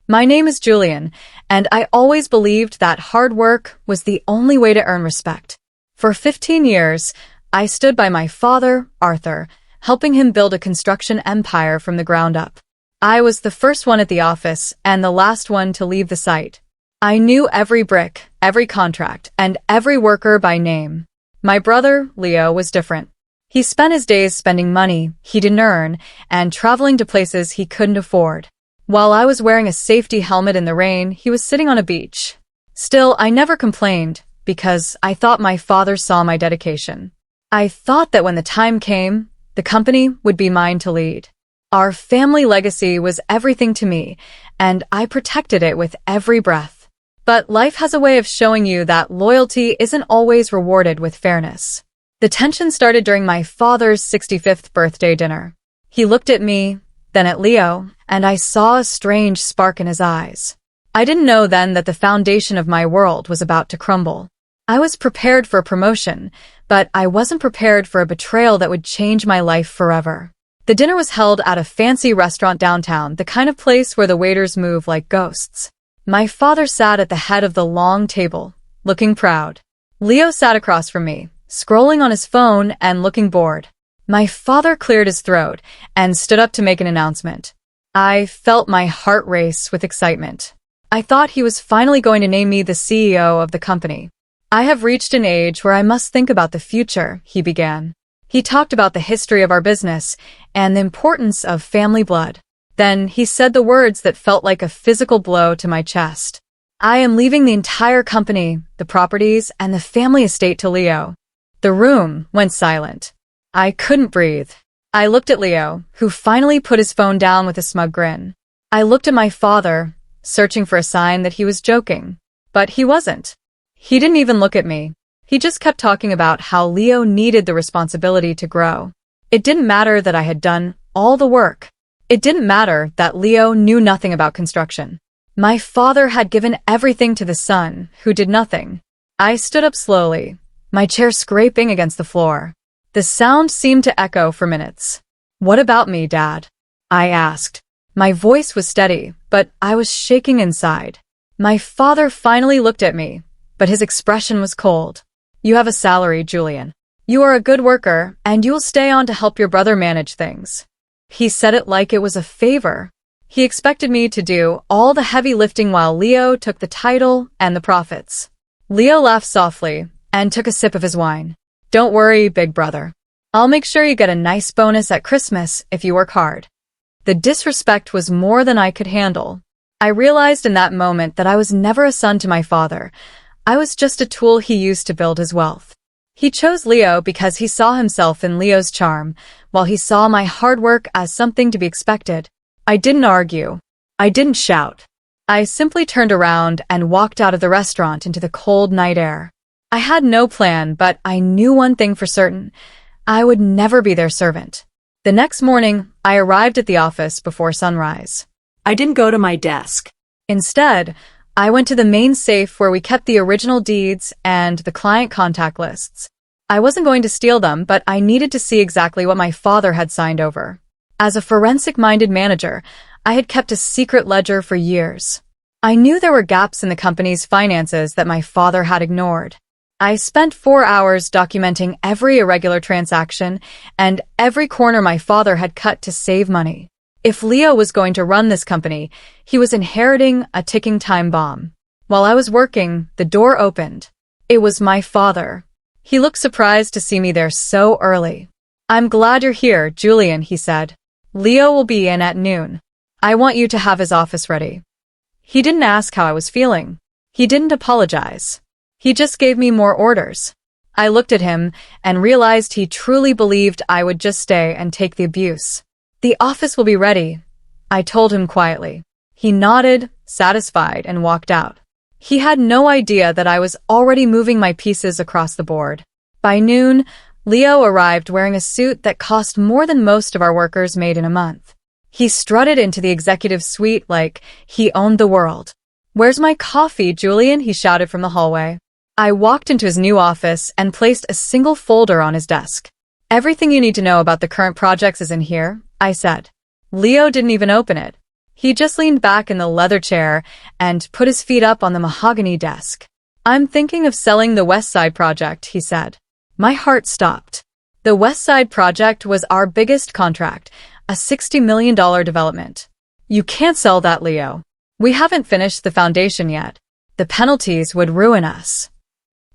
My name is Julian, and I always believed that hard work was the only way to earn respect. For 15 years, I stood by my father, Arthur, helping him build a construction empire from the ground up. I was the first one at the office and the last one to leave the site. I knew every brick, every contract, and every worker by name. My brother, Leo, was different. He spent his days spending money he didn't earn and traveling to places he couldn't afford. While I was wearing a safety helmet in the rain, he was sitting on a beach. Still, I never complained because I thought my father saw my dedication. I thought that when the time came, the company would be mine to lead. Our family legacy was everything to me, and I protected it with every breath. But life has a way of showing you that loyalty isn't always rewarded with fairness. The tension started during my father's 65th birthday dinner. He looked at me, then at Leo, and I saw a strange spark in his eyes. I didn't know then that the foundation of my world was about to crumble. I was prepared for a promotion, but I wasn't prepared for a betrayal that would change my life forever. The dinner was held at a fancy restaurant downtown, the kind of place where the waiters move like ghosts. My father sat at the head of the long table, looking proud. Leo sat across from me, scrolling on his phone and looking bored. My father cleared his throat and stood up to make an announcement. I felt my heart race with excitement. I thought he was finally going to name me the CEO of the company. I have reached an age where I must think about the future, he began. He talked about the history of our business and the importance of family blood. Then he said the words that felt like a physical blow to my chest. I am leaving the entire company, the properties, and the family estate to Leo. The room went silent. I couldn't breathe. I looked at Leo, who finally put his phone down with a smug grin. I looked at my father, searching for a sign that he was joking. But he wasn't. He didn't even look at me. He just kept talking about how Leo needed the responsibility to grow. It didn't matter that I had done all the work. It didn't matter that Leo knew nothing about construction. My father had given everything to the son, who did nothing. I stood up slowly, my chair scraping against the floor. The sound seemed to echo for minutes. "What about me, Dad?" I asked. My voice was steady, but I was shaking inside. My father finally looked at me, but his expression was cold. "You have a salary, Julian. You are a good worker, and you'll stay on to help your brother manage things." He said it like it was a favor. He expected me to do all the heavy lifting while Leo took the title and the profits. Leo laughed softly and took a sip of his wine. "Don't worry, big brother. I'll make sure you get a nice bonus at Christmas if you work hard." The disrespect was more than I could handle. I realized in that moment that I was never a son to my father. I was just a tool he used to build his wealth. He chose Leo because he saw himself in Leo's charm, while he saw my hard work as something to be expected. I didn't argue. I didn't shout. I simply turned around and walked out of the restaurant into the cold night air. I had no plan, but I knew one thing for certain. I would never be their servant. The next morning, I arrived at the office before sunrise. I didn't go to my desk. Instead, I went to the main safe where we kept the original deeds and the client contact lists. I wasn't going to steal them, but I needed to see exactly what my father had signed over. As a forensic-minded manager, I had kept a secret ledger for years. I knew there were gaps in the company's finances that my father had ignored. I spent 4 hours documenting every irregular transaction and every corner my father had cut to save money. If Leo was going to run this company, he was inheriting a ticking time bomb. While I was working, the door opened. It was my father. He looked surprised to see me there so early. "I'm glad you're here, Julian," he said. "Leo will be in at noon. I want you to have his office ready." He didn't ask how I was feeling. He didn't apologize. He just gave me more orders. I looked at him and realized he truly believed I would just stay and take the abuse. "The office will be ready," I told him quietly. He nodded, satisfied, and walked out. He had no idea that I was already moving my pieces across the board. By noon, Leo arrived wearing a suit that cost more than most of our workers made in a month. He strutted into the executive suite like he owned the world. "Where's my coffee, Julian?" he shouted from the hallway. I walked into his new office and placed a single folder on his desk. "Everything you need to know about the current projects is in here," I said. Leo didn't even open it. He just leaned back in the leather chair and put his feet up on the mahogany desk. "I'm thinking of selling the West Side Project," he said. My heart stopped. The West Side Project was our biggest contract, a $60 million development. "You can't sell that, Leo. We haven't finished the foundation yet. The penalties would ruin us."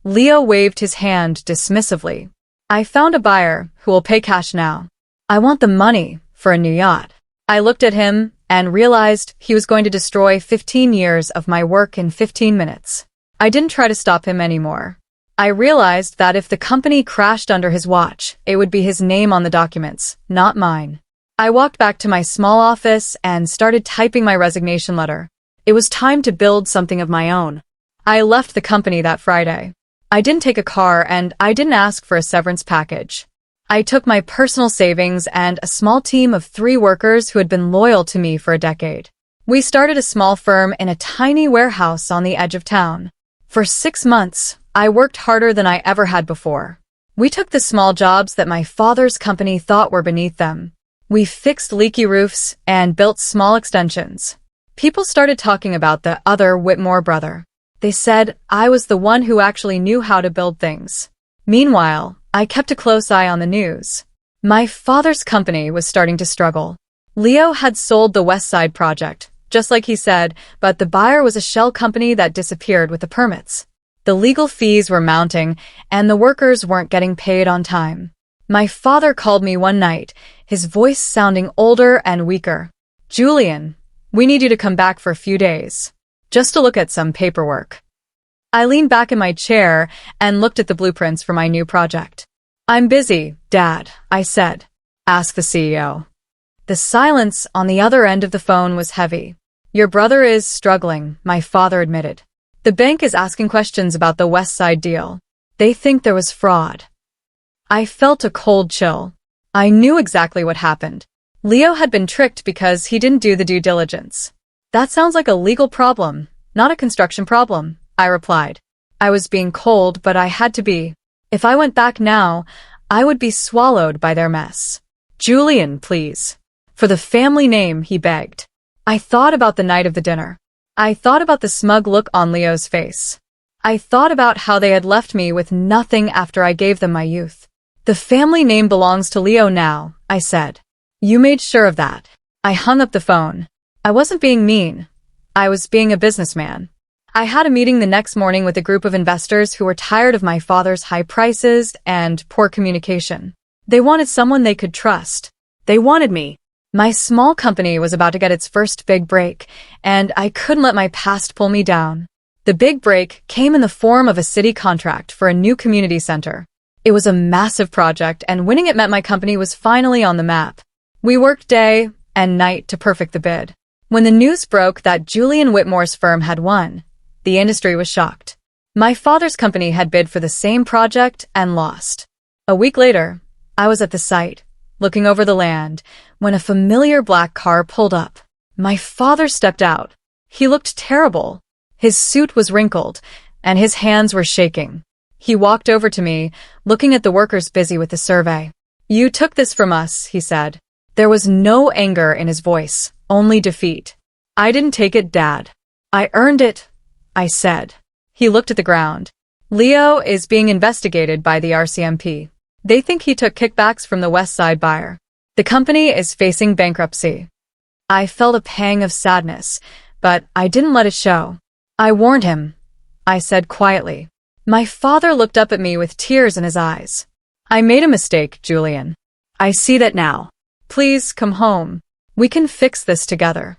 Leo waved his hand dismissively. "I found a buyer who will pay cash now. I want the money for a new yacht." I looked at him and realized he was going to destroy 15 years of my work in 15 minutes. I didn't try to stop him anymore. I realized that if the company crashed under his watch, it would be his name on the documents, not mine. I walked back to my small office and started typing my resignation letter. It was time to build something of my own. I left the company that Friday. I didn't take a car and I didn't ask for a severance package. I took my personal savings and a small team of 3 workers who had been loyal to me for a decade. We started a small firm in a tiny warehouse on the edge of town. For 6 months, I worked harder than I ever had before. We took the small jobs that my father's company thought were beneath them. We fixed leaky roofs and built small extensions. People started talking about the other Whitmore brother. They said I was the one who actually knew how to build things. Meanwhile, I kept a close eye on the news. My father's company was starting to struggle. Leo had sold the West Side Project, just like he said, but the buyer was a shell company that disappeared with the permits. The legal fees were mounting, and the workers weren't getting paid on time. My father called me one night, his voice sounding older and weaker. "Julian, we need you to come back for a few days, just to look at some paperwork." I leaned back in my chair and looked at the blueprints for my new project. "I'm busy, Dad," I said. "Ask the CEO." The silence on the other end of the phone was heavy. "Your brother is struggling," my father admitted. "The bank is asking questions about the West Side deal. They think there was fraud." I felt a cold chill. I knew exactly what happened. Leo had been tricked because he didn't do the due diligence. "That sounds like a legal problem, not a construction problem," I replied. I was being cold, but I had to be. If I went back now, I would be swallowed by their mess. "Julian, please. For the family name," he begged. I thought about the night of the dinner. I thought about the smug look on Leo's face. I thought about how they had left me with nothing after I gave them my youth. "The family name belongs to Leo now," I said. "You made sure of that." I hung up the phone. I wasn't being mean. I was being a businessman. I had a meeting the next morning with a group of investors who were tired of my father's high prices and poor communication. They wanted someone they could trust. They wanted me. My small company was about to get its first big break, and I couldn't let my past pull me down. The big break came in the form of a city contract for a new community center. It was a massive project, and winning it meant my company was finally on the map. We worked day and night to perfect the bid. When the news broke that Julian Whitmore's firm had won, the industry was shocked. My father's company had bid for the same project and lost. A week later, I was at the site, looking over the land, when a familiar black car pulled up. My father stepped out. He looked terrible. His suit was wrinkled, and his hands were shaking. He walked over to me, looking at the workers busy with the survey. "You took this from us," he said. There was no anger in his voice, only defeat. "I didn't take it, Dad. I earned it," I said. He looked at the ground. "Leo is being investigated by the RCMP. They think he took kickbacks from the West Side buyer. The company is facing bankruptcy." I felt a pang of sadness, but I didn't let it show. "I warned him," I said quietly. My father looked up at me with tears in his eyes. "I made a mistake, Julian. I see that now. Please come home. We can fix this together."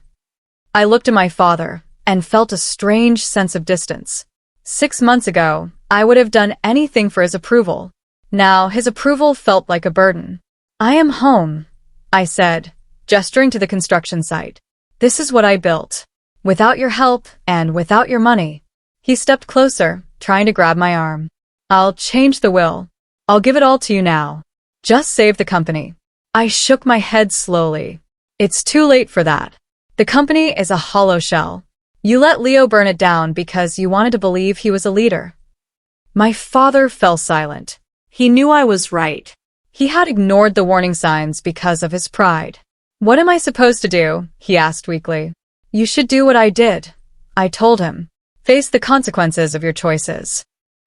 I looked at my father and felt a strange sense of distance. 6 months ago, I would have done anything for his approval. Now his approval felt like a burden. "I am home," I said, gesturing to the construction site. "This is what I built. Without your help and without your money." He stepped closer, trying to grab my arm. "I'll change the will. I'll give it all to you now. Just save the company." I shook my head slowly. "It's too late for that. The company is a hollow shell. You let Leo burn it down because you wanted to believe he was a leader." My father fell silent. He knew I was right. He had ignored the warning signs because of his pride. What am I supposed to do? He asked weakly. You should do what I did, I told him. Face the consequences of your choices.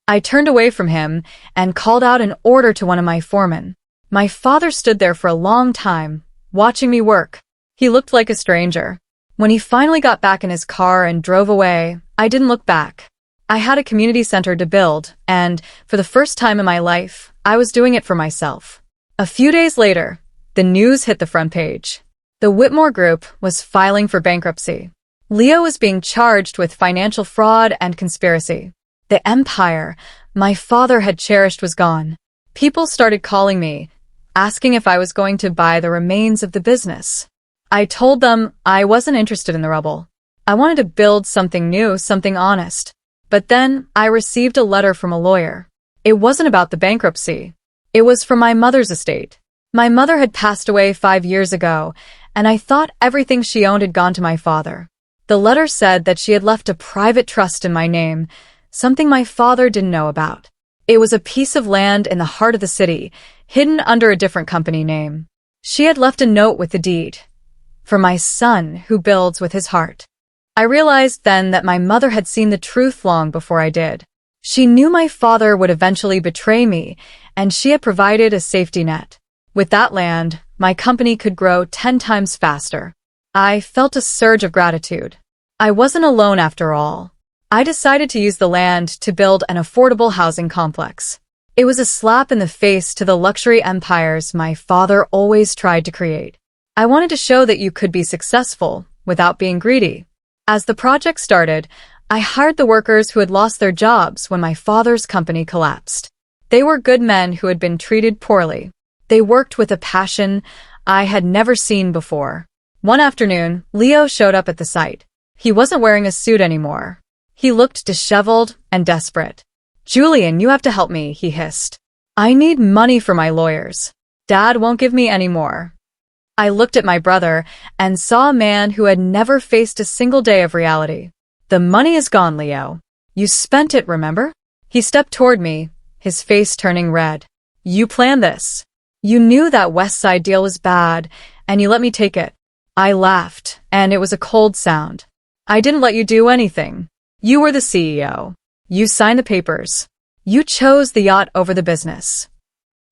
I turned away from him and called out an order to one of my foremen. My father stood there for a long time, watching me work. He looked like a stranger. When he finally got back in his car and drove away, I didn't look back. I had a community center to build, and for the first time in my life, I was doing it for myself. A few days later, the news hit the front page. The Whitmore Group was filing for bankruptcy. Leo was being charged with financial fraud and conspiracy. The empire my father had cherished was gone. People started calling me, asking if I was going to buy the remains of the business. I told them I wasn't interested in the rubble. I wanted to build something new, something honest. But then I received a letter from a lawyer. It wasn't about the bankruptcy. It was from my mother's estate. My mother had passed away 5 years ago, and I thought everything she owned had gone to my father. The letter said that she had left a private trust in my name, something my father didn't know about. It was a piece of land in the heart of the city, hidden under a different company name. She had left a note with the deed. For my son, who builds with his heart. I realized then that my mother had seen the truth long before I did. She knew my father would eventually betray me, and she had provided a safety net. With that land, my company could grow 10 times faster. I felt a surge of gratitude. I wasn't alone after all. I decided to use the land to build an affordable housing complex. It was a slap in the face to the luxury empires my father always tried to create. I wanted to show that you could be successful without being greedy. As the project started, I hired the workers who had lost their jobs when my father's company collapsed. They were good men who had been treated poorly. They worked with a passion I had never seen before. One afternoon, Leo showed up at the site. He wasn't wearing a suit anymore. He looked disheveled and desperate. Julian, you have to help me, he hissed. I need money for my lawyers. Dad won't give me any more. I looked at my brother and saw a man who had never faced a single day of reality. The money is gone, Leo. You spent it, remember? He stepped toward me, his face turning red. You planned this. You knew that West Side deal was bad, and you let me take it. I laughed, and it was a cold sound. I didn't let you do anything. You were the CEO. You signed the papers. You chose the yacht over the business.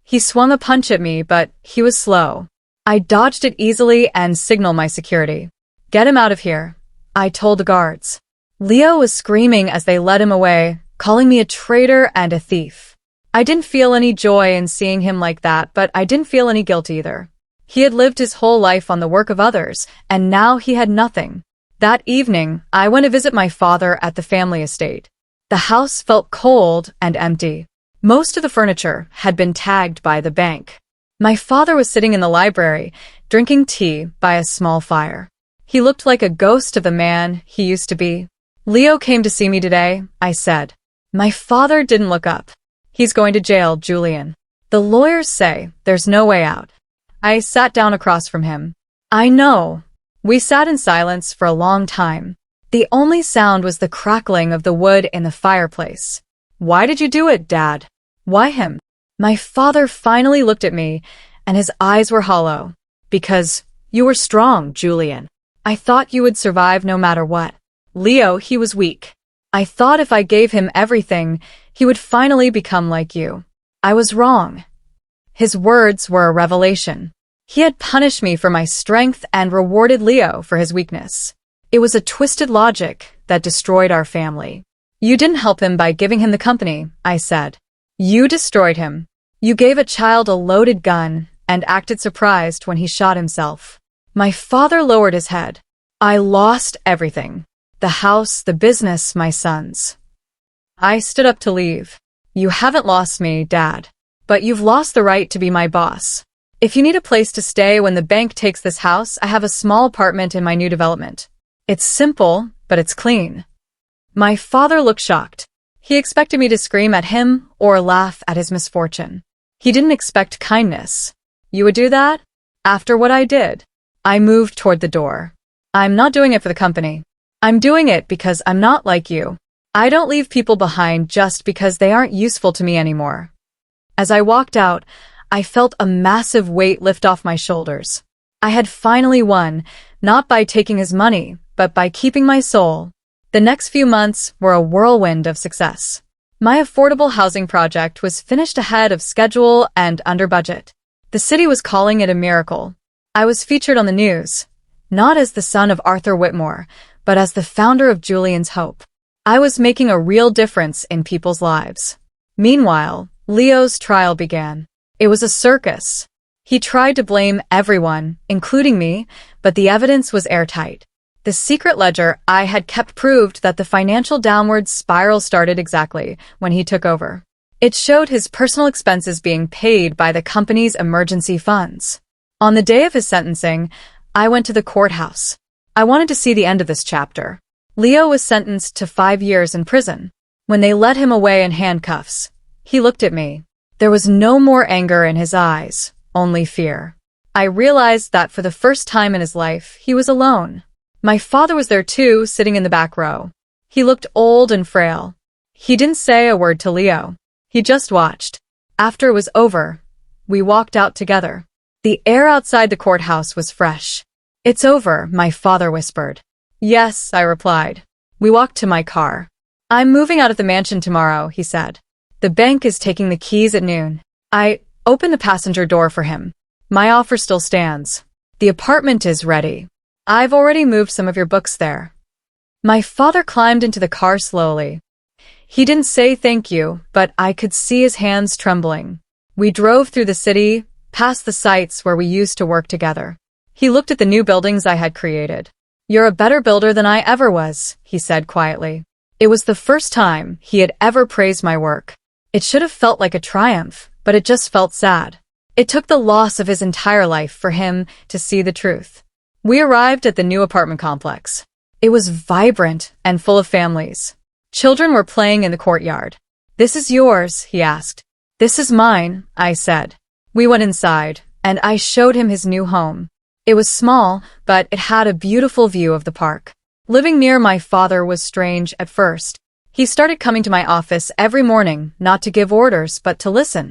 He swung a punch at me, but he was slow. I dodged it easily and signaled my security. Get him out of here, I told the guards. Leo was screaming as they led him away, calling me a traitor and a thief. I didn't feel any joy in seeing him like that, but I didn't feel any guilt either. He had lived his whole life on the work of others, and now he had nothing. That evening, I went to visit my father at the family estate. The house felt cold and empty. Most of the furniture had been tagged by the bank. My father was sitting in the library, drinking tea by a small fire. He looked like a ghost of the man he used to be. Leo came to see me today, I said. My father didn't look up. He's going to jail, Julian. The lawyers say there's no way out. I sat down across from him. I know. We sat in silence for a long time. The only sound was the crackling of the wood in the fireplace. Why did you do it, Dad? Why him? My father finally looked at me, and his eyes were hollow. Because you were strong, Julian. I thought you would survive no matter what. Leo, he was weak. I thought if I gave him everything, he would finally become like you. I was wrong. His words were a revelation. He had punished me for my strength and rewarded Leo for his weakness. It was a twisted logic that destroyed our family. You didn't help him by giving him the company, I said. You destroyed him. You gave a child a loaded gun and acted surprised when he shot himself. My father lowered his head. I lost everything. The house, the business, my sons. I stood up to leave. You haven't lost me, Dad. But you've lost the right to be my boss. If you need a place to stay when the bank takes this house, I have a small apartment in my new development. It's simple, but it's clean. My father looked shocked. He expected me to scream at him or laugh at his misfortune. He didn't expect kindness. You would do that? After what I did? I moved toward the door. I'm not doing it for the company. I'm doing it because I'm not like you. I don't leave people behind just because they aren't useful to me anymore. As I walked out, I felt a massive weight lift off my shoulders. I had finally won, not by taking his money, but by keeping my soul. The next few months were a whirlwind of success. My affordable housing project was finished ahead of schedule and under budget. The city was calling it a miracle. I was featured on the news, not as the son of Arthur Whitmore, but as the founder of Julian's Hope. I was making a real difference in people's lives. Meanwhile, Leo's trial began. It was a circus. He tried to blame everyone, including me, but the evidence was airtight. The secret ledger I had kept proved that the financial downward spiral started exactly when he took over. It showed his personal expenses being paid by the company's emergency funds. On the day of his sentencing, I went to the courthouse. I wanted to see the end of this chapter. Leo was sentenced to 5 years in prison. When they led him away in handcuffs, he looked at me. There was no more anger in his eyes, only fear. I realized that for the first time in his life, he was alone. My father was there too, sitting in the back row. He looked old and frail. He didn't say a word to Leo. He just watched. After it was over, we walked out together. The air outside the courthouse was fresh. "It's over," my father whispered. "Yes," I replied. We walked to my car. "I'm moving out of the mansion tomorrow," he said. "The bank is taking the keys at noon." I opened the passenger door for him. "My offer still stands. The apartment is ready. I've already moved some of your books there." My father climbed into the car slowly. He didn't say thank you, but I could see his hands trembling. We drove through the city, past the sites where we used to work together. He looked at the new buildings I had created. "You're a better builder than I ever was," he said quietly. It was the first time he had ever praised my work. It should have felt like a triumph, but it just felt sad. It took the loss of his entire life for him to see the truth. We arrived at the new apartment complex. It was vibrant and full of families. Children were playing in the courtyard. "This is yours," he asked. "This is mine," I said. We went inside, and I showed him his new home. It was small, but it had a beautiful view of the park. Living near my father was strange at first. He started coming to my office every morning, not to give orders, but to listen.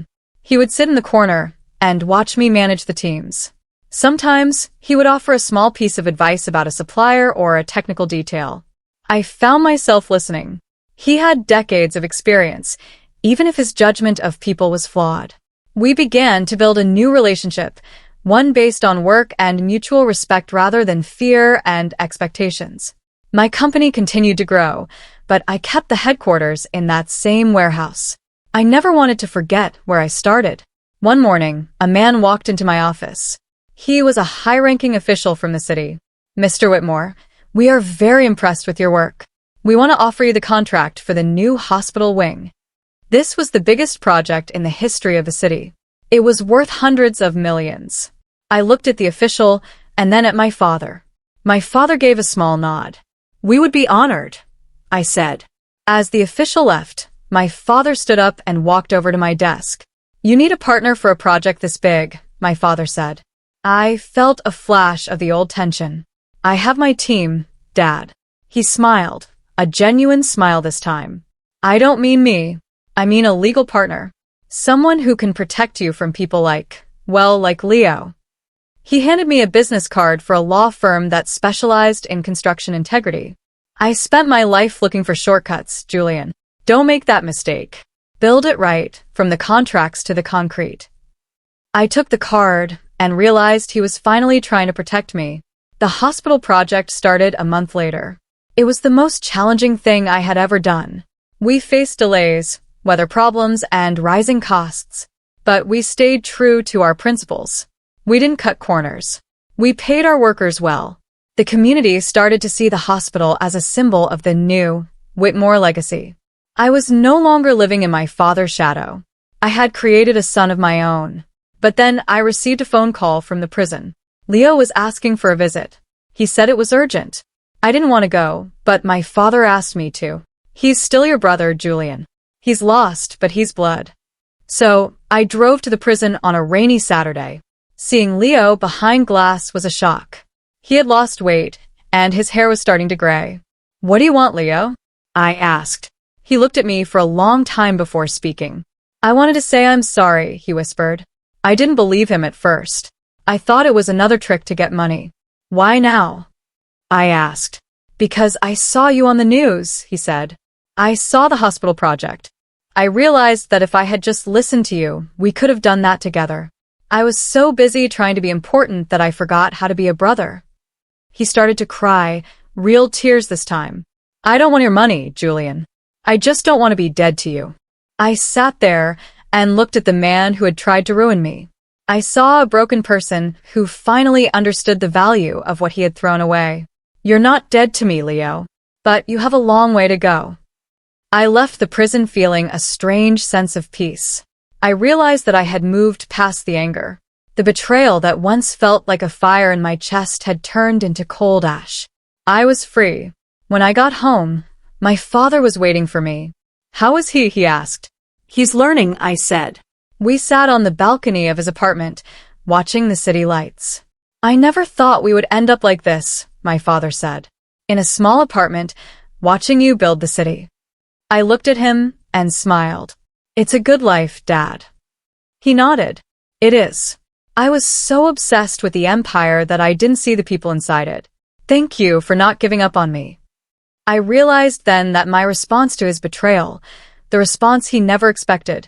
He would sit in the corner and watch me manage the teams. Sometimes, he would offer a small piece of advice about a supplier or a technical detail. I found myself listening. He had decades of experience, even if his judgment of people was flawed. We began to build a new relationship, one based on work and mutual respect rather than fear and expectations. My company continued to grow, but I kept the headquarters in that same warehouse. I never wanted to forget where I started. One morning, a man walked into my office. He was a high-ranking official from the city. "Mr. Whitmore, we are very impressed with your work. We want to offer you the contract for the new hospital wing." This was the biggest project in the history of the city. It was worth hundreds of millions. I looked at the official and then at my father. My father gave a small nod. "We would be honored," I said. As the official left, my father stood up and walked over to my desk. "You need a partner for a project this big," my father said. I felt a flash of the old tension. "I have my team, Dad." He smiled, a genuine smile this time. "I don't mean me. I mean a legal partner. Someone who can protect you from people like Leo." He handed me a business card for a law firm that specialized in construction integrity. "I spent my life looking for shortcuts, Julian. Don't make that mistake. Build it right, from the contracts to the concrete." I took the card and realized he was finally trying to protect me. The hospital project started a month later. It was the most challenging thing I had ever done. We faced delays, weather problems, and rising costs. But we stayed true to our principles. We didn't cut corners. We paid our workers well. The community started to see the hospital as a symbol of the new Whitmore legacy. I was no longer living in my father's shadow. I had created a son of my own. But then I received a phone call from the prison. Leo was asking for a visit. He said it was urgent. I didn't want to go, but my father asked me to. "He's still your brother, Julian. He's lost, but he's blood." So, I drove to the prison on a rainy Saturday. Seeing Leo behind glass was a shock. He had lost weight, and his hair was starting to gray. "What do you want, Leo?" I asked. He looked at me for a long time before speaking. "I wanted to say I'm sorry," he whispered. I didn't believe him at first. I thought it was another trick to get money. Why now? I asked. Because I saw you on the news, he said. I saw the hospital project. I realized that if I had just listened to you, we could have done that together. I was so busy trying to be important that I forgot how to be a brother. He started to cry, real tears this time. I don't want your money, Julian. I just don't want to be dead to you. I sat there and looked at the man who had tried to ruin me. I saw a broken person who finally understood the value of what he had thrown away. You're not dead to me, Leo, but you have a long way to go. I left the prison feeling a strange sense of peace. I realized that I had moved past the anger. The betrayal that once felt like a fire in my chest had turned into cold ash. I was free. When I got home, my father was waiting for me. How is he? He asked. He's learning, I said. We sat on the balcony of his apartment, watching the city lights. I never thought we would end up like this, my father said. In a small apartment, watching you build the city. I looked at him and smiled. It's a good life, Dad. He nodded. It is. I was so obsessed with the empire that I didn't see the people inside it. Thank you for not giving up on me. I realized then that my response to his betrayal, the response he never expected,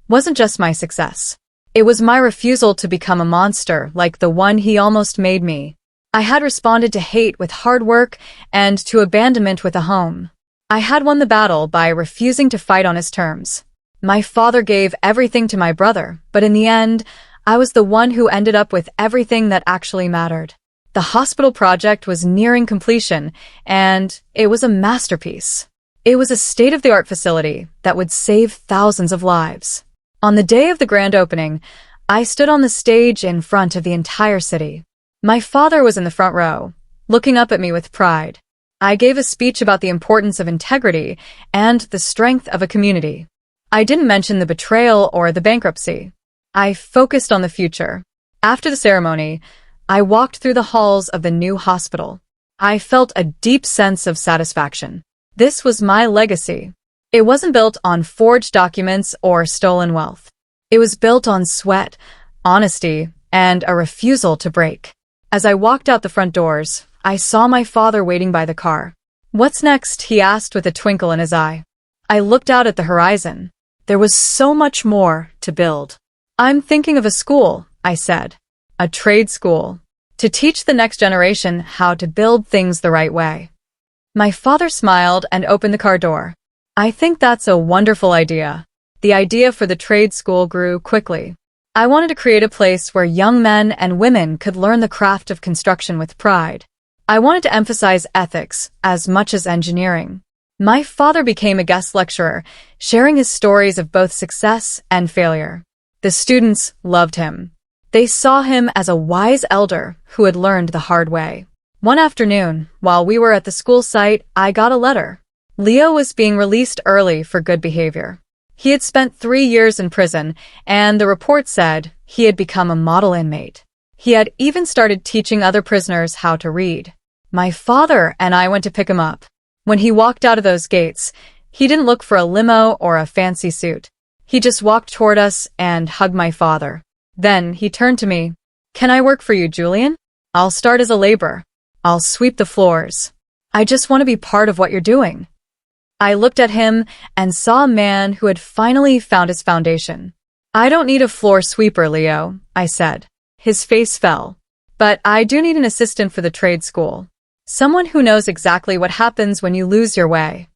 wasn't just my success. It was my refusal to become a monster like the one he almost made me. I had responded to hate with hard work and to abandonment with a home. I had won the battle by refusing to fight on his terms. My father gave everything to my brother, but in the end, I was the one who ended up with everything that actually mattered. The hospital project was nearing completion, and it was a masterpiece. It was a state-of-the-art facility that would save thousands of lives. On the day of the grand opening, I stood on the stage in front of the entire city. My father was in the front row, looking up at me with pride. I gave a speech about the importance of integrity and the strength of a community. I didn't mention the betrayal or the bankruptcy. I focused on the future. After the ceremony, I walked through the halls of the new hospital. I felt a deep sense of satisfaction. This was my legacy. It wasn't built on forged documents or stolen wealth. It was built on sweat, honesty, and a refusal to break. As I walked out the front doors, I saw my father waiting by the car. What's next? He asked with a twinkle in his eye. I looked out at the horizon. There was so much more to build. I'm thinking of a school, I said. A trade school. To teach the next generation how to build things the right way. My father smiled and opened the car door. I think that's a wonderful idea. The idea for the trade school grew quickly. I wanted to create a place where young men and women could learn the craft of construction with pride. I wanted to emphasize ethics as much as engineering. My father became a guest lecturer, sharing his stories of both success and failure. The students loved him. They saw him as a wise elder who had learned the hard way. One afternoon, while we were at the school site, I got a letter. Leo was being released early for good behavior. He had spent 3 years in prison, and the report said he had become a model inmate. He had even started teaching other prisoners how to read. My father and I went to pick him up. When he walked out of those gates, he didn't look for a limo or a fancy suit. He just walked toward us and hugged my father. Then he turned to me. Can I work for you, Julian? I'll start as a laborer. I'll sweep the floors. I just want to be part of what you're doing. I looked at him and saw a man who had finally found his foundation. I don't need a floor sweeper, Leo, I said. His face fell. But I do need an assistant for the trade school. Someone who knows exactly what happens when you lose your way.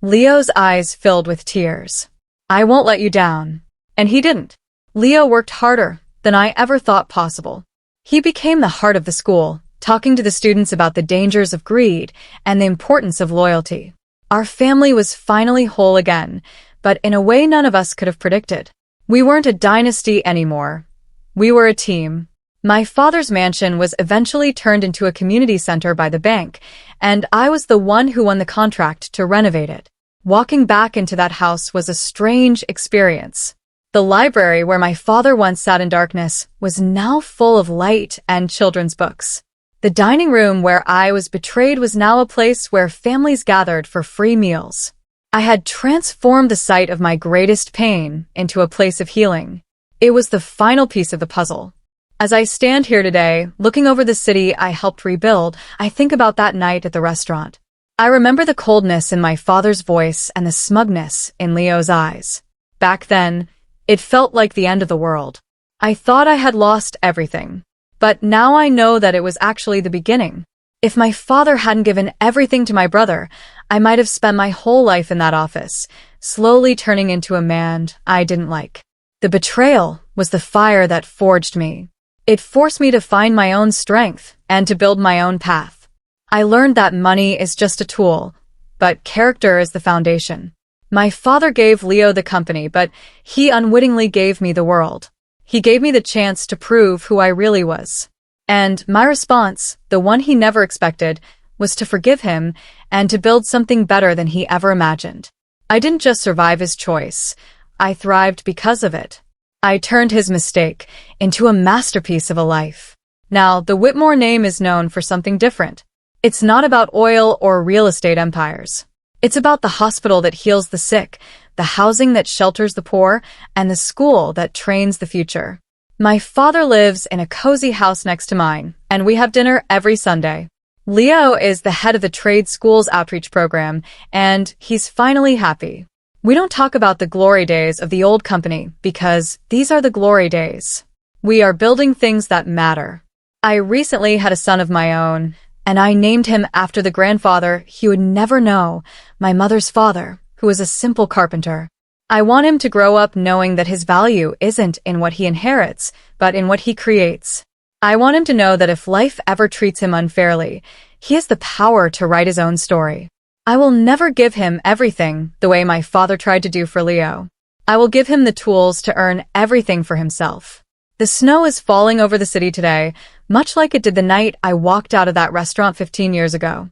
Leo's eyes filled with tears. I won't let you down. And he didn't. Leo worked harder than I ever thought possible. He became the heart of the school, talking to the students about the dangers of greed and the importance of loyalty. Our family was finally whole again, but in a way none of us could have predicted. We weren't a dynasty anymore. We were a team. My father's mansion was eventually turned into a community center by the bank, and I was the one who won the contract to renovate it. Walking back into that house was a strange experience. The library where my father once sat in darkness was now full of light and children's books. The dining room where I was betrayed was now a place where families gathered for free meals. I had transformed the site of my greatest pain into a place of healing. It was the final piece of the puzzle. As I stand here today, looking over the city I helped rebuild, I think about that night at the restaurant. I remember the coldness in my father's voice and the smugness in Leo's eyes. Back then, it felt like the end of the world. I thought I had lost everything. But now I know that it was actually the beginning. If my father hadn't given everything to my brother, I might have spent my whole life in that office, slowly turning into a man I didn't like. The betrayal was the fire that forged me. It forced me to find my own strength and to build my own path. I learned that money is just a tool, but character is the foundation. My father gave Leo the company, but he unwittingly gave me the world. He gave me the chance to prove who I really was. And my response, the one he never expected, was to forgive him and to build something better than he ever imagined. I didn't just survive his choice. I thrived because of it. I turned his mistake into a masterpiece of a life. Now, the Whitmore name is known for something different. It's not about oil or real estate empires. It's about the hospital that heals the sick, the housing that shelters the poor, and the school that trains the future. My father lives in a cozy house next to mine, and we have dinner every Sunday. Leo is the head of the trade school's outreach program, and he's finally happy. We don't talk about the glory days of the old company because these are the glory days. We are building things that matter. I recently had a son of my own, and I named him after the grandfather he would never know, my mother's father, who was a simple carpenter. I want him to grow up knowing that his value isn't in what he inherits, but in what he creates. I want him to know that if life ever treats him unfairly, he has the power to write his own story. I will never give him everything the way my father tried to do for Leo. I will give him the tools to earn everything for himself. The snow is falling over the city today, much like it did the night I walked out of that restaurant 15 years ago.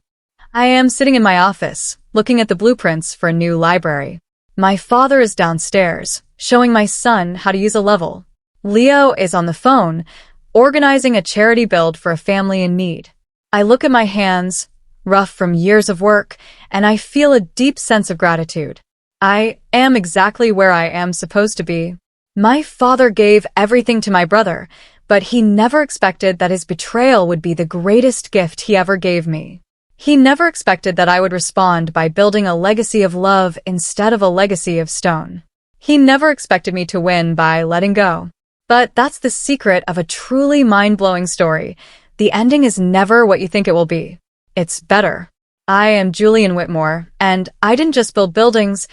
I am sitting in my office, looking at the blueprints for a new library. My father is downstairs, showing my son how to use a level. Leo is on the phone, organizing a charity build for a family in need. I look at my hands, rough from years of work, and I feel a deep sense of gratitude. I am exactly where I am supposed to be. My father gave everything to my brother, but he never expected that his betrayal would be the greatest gift he ever gave me. He never expected that I would respond by building a legacy of love instead of a legacy of stone. He never expected me to win by letting go. But that's the secret of a truly mind-blowing story. The ending is never what you think it will be. It's better. I am Julian Whitmore, and I didn't just build buildings,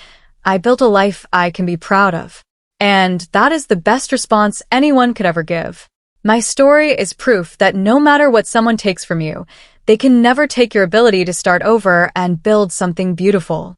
I built a life I can be proud of. And that is the best response anyone could ever give. My story is proof that no matter what someone takes from you, they can never take your ability to start over and build something beautiful.